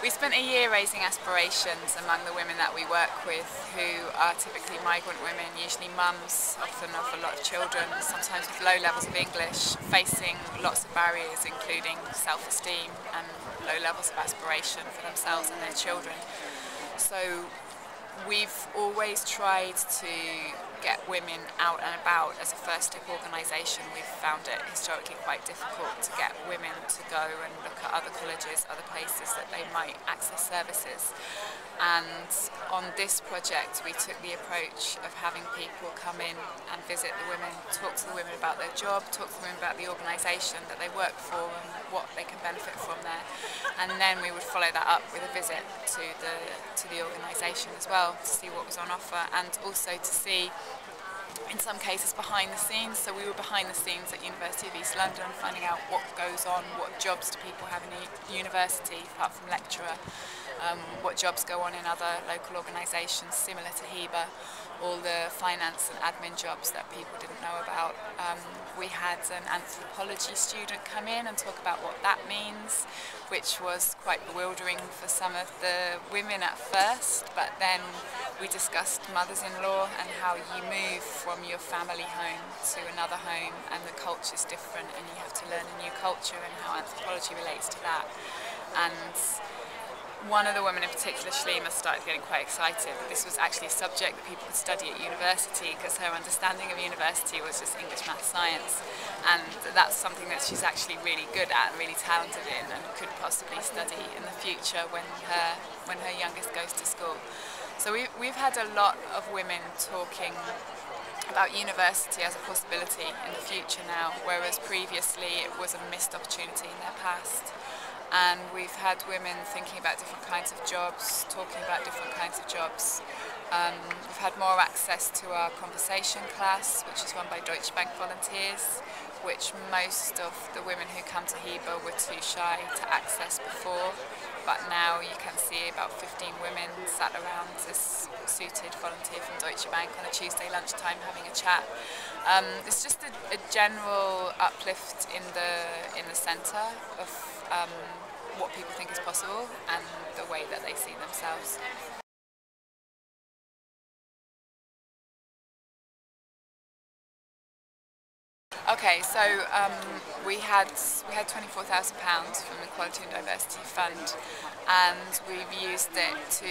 We spent a year raising aspirations among the women that we work with, who are typically migrant women, usually mums, often of a lot of children, sometimes with low levels of English, facing lots of barriers including self-esteem and low levels of aspiration for themselves and their children. So we've always tried to get women out and about. As a first step organisation, we've found it historically quite difficult to get women to go and look at other colleges, other places that they might access services. And on this project we took the approach of having people come in and visit the women, talk to the women about their job, talk to the women about the organisation that they work for and what they can benefit from there. And then we would follow that up with a visit to the organisation as well, to see what was on offer, and also to see in some cases behind the scenes. So we were behind the scenes at University of East London, finding out what goes on, what jobs do people have in the university apart from lecturer, what jobs go on in other local organisations similar to HEBA, all the finance and admin jobs that people didn't know about. We had an anthropology student come in and talk about what that means, which was quite bewildering for some of the women at first, but then we discussed mothers-in-law and how you move from your family home to another home and the culture's different and you have to learn a new culture and how anthropology relates to that. And one of the women in particular, Shlima, started getting quite excited. This was actually a subject that people could study at university because her understanding of university was just English, maths, science, and that's something that she's actually really good at and really talented in and could possibly study in the future when her youngest goes to school. So we've had a lot of women talking about university as a possibility in the future now, whereas previously it was a missed opportunity in their past. And we've had women thinking about different kinds of jobs, talking about different kinds of jobs. We've had more access to our conversation class, which is run by Deutsche Bank volunteers, which most of the women who come to HEBA were too shy to access before. But now you can see about 15 women sat around this suited volunteer from Deutsche Bank on a Tuesday lunchtime having a chat. It's just a general uplift in the centre of what people think is possible and the way that they see themselves. Okay, so we had £24,000 from the Equality and Diversity Fund, and we've used it to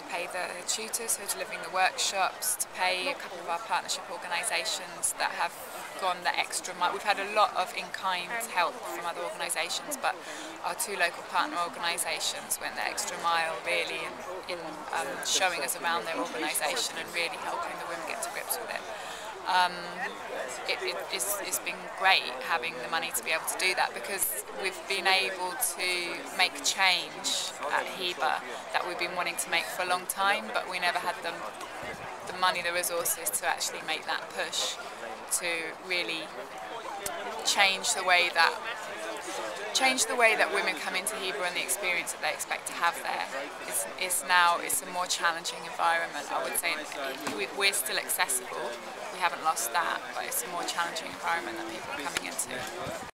pay the tutors who are delivering the workshops, to pay a couple of our partnership organisations that have gone the extra mile. We've had a lot of in-kind help from other organisations, but our two local partner organisations went the extra mile really in showing us around their organisation and really helping the women get to grips with it. It's been great having the money to be able to do that, because we've been able to make change at HEBA that we've been wanting to make for a long time, but we never had the money, the resources to actually make that push to really change the way that women come into HEBA and the experience that they expect to have there. It's a more challenging environment, I would say. We're still accessible, we haven't lost that, but it's a more challenging environment that people are coming into.